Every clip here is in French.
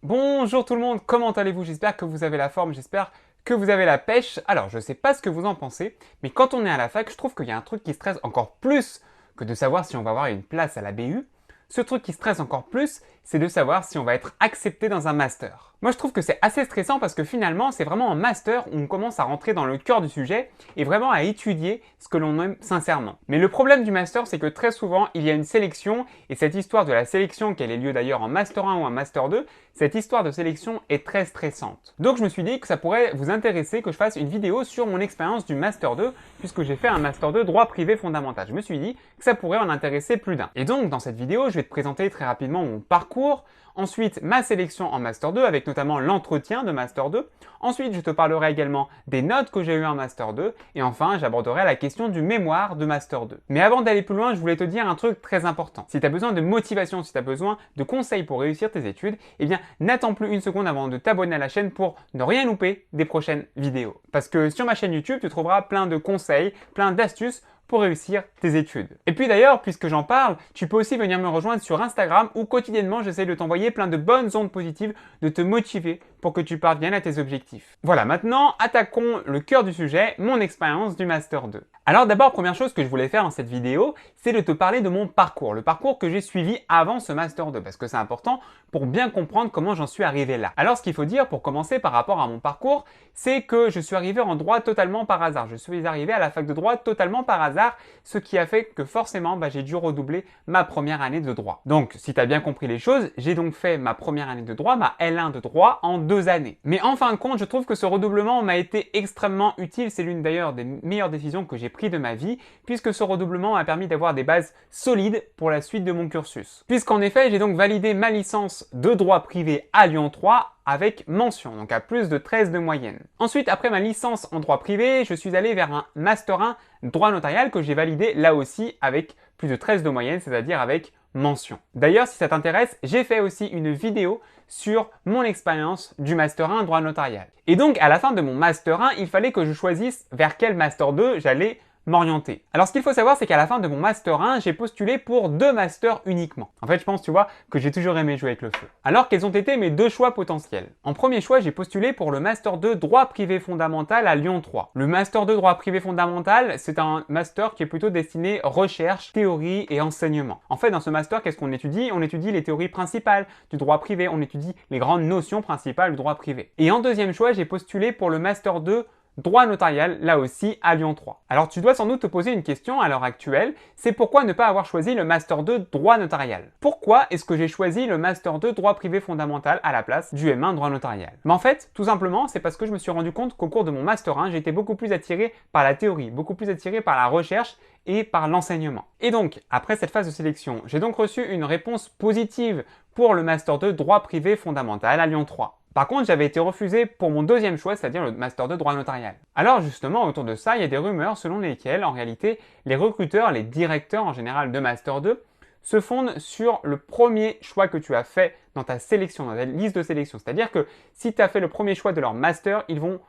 Bonjour tout le monde, comment allez-vous? J'espère que vous avez la forme, j'espère que vous avez la pêche. Alors, je sais pas ce que vous en pensez, mais quand on est à la fac, je trouve qu'il y a un truc qui stresse encore plus que de savoir si on va avoir une place à la BU. Ce truc qui stresse encore plus, c'est de savoir si on va être accepté dans un master. Moi, je trouve que c'est assez stressant parce que finalement, c'est vraiment en master où on commence à rentrer dans le cœur du sujet et vraiment à étudier ce que l'on aime sincèrement. Mais le problème du master, c'est que très souvent, il y a une sélection et cette histoire de la sélection, qu'elle ait lieu d'ailleurs en master 1 ou en master 2, cette histoire de sélection est très stressante. Donc, je me suis dit que ça pourrait vous intéresser que je fasse une vidéo sur mon expérience du master 2 puisque j'ai fait un master 2 droit privé fondamental. Je me suis dit que ça pourrait en intéresser plus d'un. Et donc, dans cette vidéo, je vais te présenter très rapidement mon parcours, ensuite ma sélection en Master 2 avec notamment l'entretien de Master 2. Ensuite, je te parlerai également des notes que j'ai eues en Master 2. Et enfin, j'aborderai la question du mémoire de Master 2. Mais avant d'aller plus loin, je voulais te dire un truc très important. Si tu as besoin de motivation, si tu as besoin de conseils pour réussir tes études, eh bien, n'attends plus une seconde avant de t'abonner à la chaîne pour ne rien louper des prochaines vidéos. Parce que sur ma chaîne YouTube, tu trouveras plein de conseils, plein d'astuces pour réussir tes études. Et puis d'ailleurs, puisque j'en parle, tu peux aussi venir me rejoindre sur Instagram où quotidiennement j'essaie de t'envoyer plein de bonnes ondes positives, de te motiver pour que tu parviennes à tes objectifs. Voilà, maintenant attaquons le cœur du sujet, mon expérience du Master 2. Alors d'abord, première chose que je voulais faire dans cette vidéo, c'est de te parler de mon parcours, le parcours que j'ai suivi avant ce Master 2, parce que c'est important pour bien comprendre comment j'en suis arrivé là. Alors ce qu'il faut dire pour commencer par rapport à mon parcours, c'est que je suis arrivé en droit totalement par hasard. Je suis arrivé à la fac de droit totalement par hasard, ce qui a fait que forcément j'ai dû redoubler ma première année de droit. Donc si tu as bien compris les choses, j'ai donc fait ma première année de droit, ma L1 de droit en 2 années. Mais en fin de compte, je trouve que ce redoublement m'a été extrêmement utile. C'est l'une d'ailleurs des meilleures décisions que j'ai prises de ma vie, puisque ce redoublement m'a permis d'avoir des bases solides pour la suite de mon cursus. Puisqu'en effet, j'ai donc validé ma licence de droit privé à Lyon 3 avec mention, donc à plus de 13 de moyenne. Ensuite, après ma licence en droit privé, je suis allé vers un Master 1 droit notarial que j'ai validé là aussi avec plus de 13 de moyenne, c'est-à-dire avec mention. D'ailleurs, si ça t'intéresse, j'ai fait aussi une vidéo sur mon expérience du Master 1 droit notarial. Et donc, à la fin de mon Master 1, il fallait que je choisisse vers quel Master 2 j'allais m'orienter. Alors ce qu'il faut savoir, c'est qu'à la fin de mon Master 1, j'ai postulé pour 2 masters uniquement. En fait, je pense, tu vois, que j'ai toujours aimé jouer avec le feu. Alors, quels ont été mes 2 choix potentiels? En premier choix, j'ai postulé pour le Master 2 droit privé fondamental à Lyon 3. Le Master 2 droit privé fondamental, c'est un master qui est plutôt destiné recherche, théorie et enseignement. En fait, dans ce master, qu'est-ce qu'on étudie? On étudie les théories principales du droit privé, on étudie les grandes notions principales du droit privé. Et en deuxième choix, j'ai postulé pour le Master 2 droit notarial, là aussi à Lyon 3. Alors tu dois sans doute te poser une question à l'heure actuelle, c'est pourquoi ne pas avoir choisi le Master 2 droit notarial? Pourquoi est-ce que j'ai choisi le Master 2 droit privé fondamental à la place du M1 droit notarial? Mais en fait, tout simplement, c'est parce que je me suis rendu compte qu'au cours de mon Master 1, j'étais beaucoup plus attiré par la théorie, beaucoup plus attiré par la recherche et par l'enseignement. Et donc, après cette phase de sélection, j'ai donc reçu une réponse positive pour le Master 2 droit privé fondamental à Lyon 3. Par contre, j'avais été refusé pour mon deuxième choix, c'est-à-dire le Master 2 droit notarial. Alors justement, autour de ça, il y a des rumeurs selon lesquelles, en réalité, les recruteurs, les directeurs en général de Master 2, se fondent sur le premier choix que tu as fait dans ta sélection, dans ta liste de sélection. C'est-à-dire que si tu as fait le premier choix de leur master, ils vont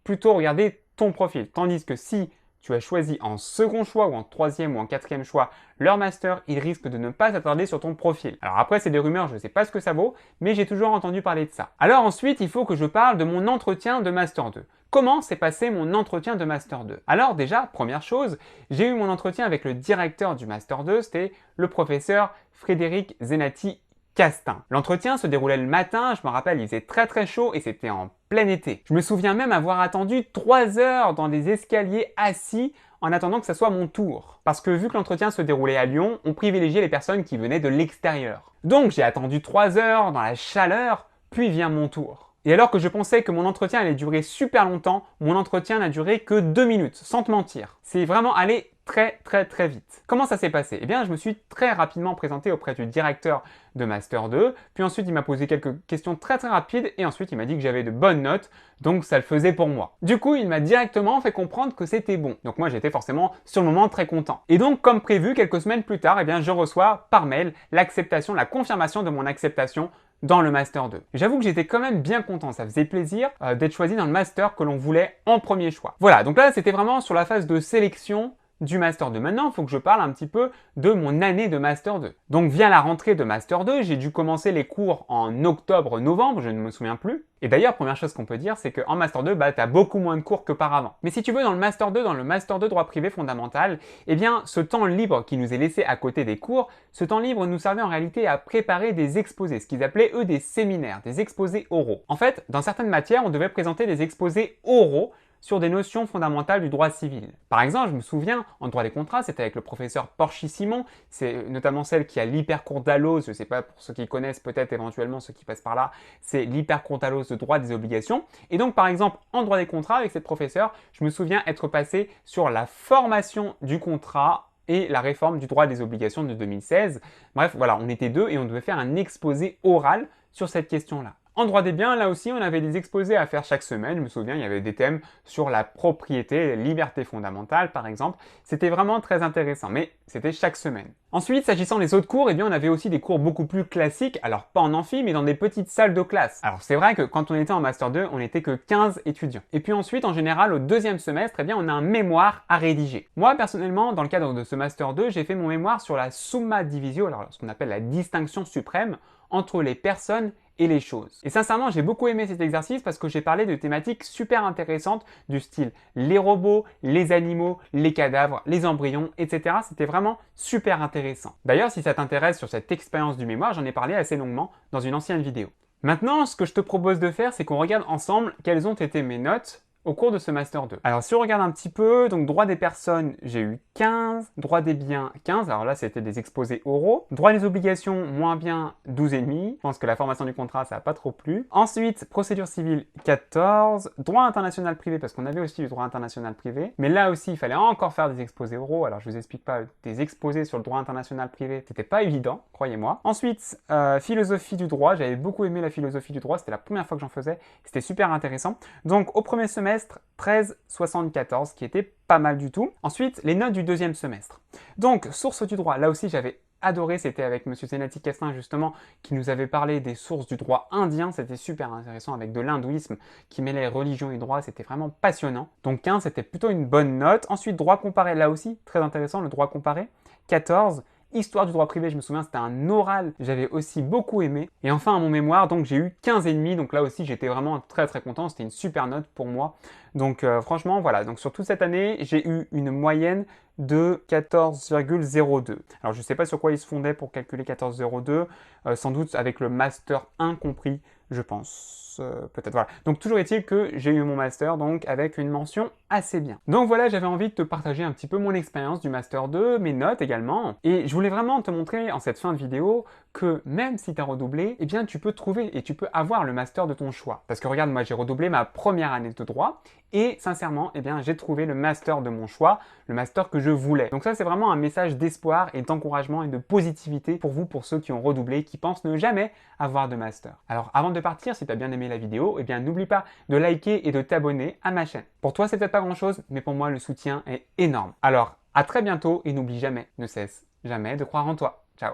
plutôt regarder ton profil. Tandis que si tu as choisi en second choix ou en troisième ou en quatrième choix leur master, ils risquent de ne pas s'attarder sur ton profil. Alors après, c'est des rumeurs, je ne sais pas ce que ça vaut, mais j'ai toujours entendu parler de ça. Alors ensuite, il faut que je parle de mon entretien de Master 2. Comment s'est passé mon entretien de Master 2? Alors déjà, première chose, j'ai eu mon entretien avec le directeur du Master 2, c'était le professeur Frédéric Zenati Castin. L'entretien se déroulait le matin, je me rappelle, il faisait très chaud et c'était en plein été. Je me souviens même avoir attendu 3 heures dans des escaliers assis en attendant que ça soit mon tour. Parce que vu que l'entretien se déroulait à Lyon, on privilégiait les personnes qui venaient de l'extérieur. Donc j'ai attendu 3 heures dans la chaleur, puis vient mon tour. Et alors que je pensais que mon entretien allait durer super longtemps, mon entretien n'a duré que 2 minutes, sans te mentir. C'est vraiment allé très vite. Comment ça s'est passé? Eh bien, je me suis très rapidement présenté auprès du directeur de Master 2, puis ensuite il m'a posé quelques questions très rapides, et ensuite il m'a dit que j'avais de bonnes notes, donc ça le faisait pour moi. Du coup, il m'a directement fait comprendre que c'était bon. Donc moi, j'étais forcément sur le moment très content. Et donc, comme prévu, quelques semaines plus tard, eh bien, je reçois par mail l'acceptation, la confirmation de mon acceptation dans le Master 2. J'avoue que j'étais quand même bien content, ça faisait plaisir d'être choisi dans le Master que l'on voulait en premier choix. Voilà, donc là c'était vraiment sur la phase de sélection du Master 2. Maintenant, il faut que je parle un petit peu de mon année de Master 2. Donc, via la rentrée de Master 2, j'ai dû commencer les cours en octobre-novembre, je ne me souviens plus. Et d'ailleurs, première chose qu'on peut dire, c'est qu'en Master 2, tu as beaucoup moins de cours qu'auparavant. Mais si tu veux, dans le Master 2 droit privé fondamental, eh bien, ce temps libre qui nous est laissé à côté des cours, ce temps libre nous servait en réalité à préparer des exposés, ce qu'ils appelaient eux des séminaires, des exposés oraux. En fait, dans certaines matières, on devait présenter des exposés oraux sur des notions fondamentales du droit civil. Par exemple, je me souviens, en droit des contrats, c'était avec le professeur Porchy-Simon, c'est notamment celle qui a l'hypercourtallose, je ne sais pas pour ceux qui connaissent, peut-être éventuellement ceux qui passent par là, c'est l'hypercourtallose de droit des obligations. Et donc, par exemple, en droit des contrats, avec cette professeure, je me souviens être passé sur la formation du contrat et la réforme du droit des obligations de 2016. Bref, voilà, on était deux et on devait faire un exposé oral sur cette question-là. En droit des biens, là aussi, on avait des exposés à faire chaque semaine. Je me souviens, il y avait des thèmes sur la propriété, liberté fondamentale, par exemple. C'était vraiment très intéressant, mais c'était chaque semaine. Ensuite, s'agissant des autres cours, eh bien, on avait aussi des cours beaucoup plus classiques, alors pas en amphi, mais dans des petites salles de classe. Alors, c'est vrai que quand on était en Master 2, on n'était que 15 étudiants. Et puis ensuite, en général, au deuxième semestre, eh bien, on a un mémoire à rédiger. Moi, personnellement, dans le cadre de ce Master 2, j'ai fait mon mémoire sur la summa divisio, alors ce qu'on appelle la distinction suprême entre les personnes et les choses. Et sincèrement, j'ai beaucoup aimé cet exercice parce que j'ai parlé de thématiques super intéressantes du style les robots, les animaux, les cadavres, les embryons, etc. C'était vraiment super intéressant. D'ailleurs, si ça t'intéresse sur cette expérience du mémoire, j'en ai parlé assez longuement dans une ancienne vidéo. Maintenant, ce que je te propose de faire, c'est qu'on regarde ensemble quelles ont été mes notes au cours de ce Master 2. Alors si on regarde un petit peu, donc droit des personnes, j'ai eu 15, droit des biens 15, alors là c'était des exposés oraux, droit des obligations moins bien 12,5, je pense que la formation du contrat ça n'a pas trop plu. Ensuite, procédure civile 14, droit international privé parce qu'on avait aussi du droit international privé, mais là aussi il fallait encore faire des exposés oraux, alors je vous explique pas, des exposés sur le droit international privé, c'était pas évident, croyez-moi. Ensuite, philosophie du droit, j'avais beaucoup aimé la philosophie du droit, c'était la première fois que j'en faisais, c'était super intéressant. Donc au premier semestre, 13,74 qui était pas mal du tout. Ensuite, les notes du deuxième semestre. Donc, sources du droit, là aussi j'avais adoré, c'était avec M. Senati Castin justement qui nous avait parlé des sources du droit indien, c'était super intéressant avec de l'hindouisme qui mêlait religion et droit, c'était vraiment passionnant. Donc 15, c'était plutôt une bonne note. Ensuite, droit comparé, là aussi, très intéressant, le droit comparé, 14. Histoire du droit privé, je me souviens, c'était un oral, j'avais aussi beaucoup aimé. Et enfin, à mon mémoire, donc j'ai eu 15,5, donc là aussi j'étais vraiment très très content, c'était une super note pour moi. Donc franchement, voilà, donc sur toute cette année, j'ai eu une moyenne de 14,02. Alors je ne sais pas sur quoi il se fondait pour calculer 14,02, sans doute avec le Master 1 compris, je pense. Peut-être, voilà. Donc toujours est-il que j'ai eu mon master donc avec une mention assez bien. Donc voilà, j'avais envie de te partager un petit peu mon expérience du master 2, mes notes également. Et je voulais vraiment te montrer en cette fin de vidéo que même si tu as redoublé, eh bien tu peux trouver et tu peux avoir le master de ton choix. Parce que regarde, moi j'ai redoublé ma première année de droit et sincèrement, eh bien j'ai trouvé le master de mon choix, le master que je voulais. Donc ça c'est vraiment un message d'espoir et d'encouragement et de positivité pour vous, pour ceux qui ont redoublé, qui pensent ne jamais avoir de master. Alors avant de partir, si tu as bien aimé la vidéo, eh bien n'oublie pas de liker et de t'abonner à ma chaîne. Pour toi c'est peut-être pas grand chose, mais pour moi le soutien est énorme. Alors à très bientôt et n'oublie jamais, ne cesse jamais de croire en toi. Ciao.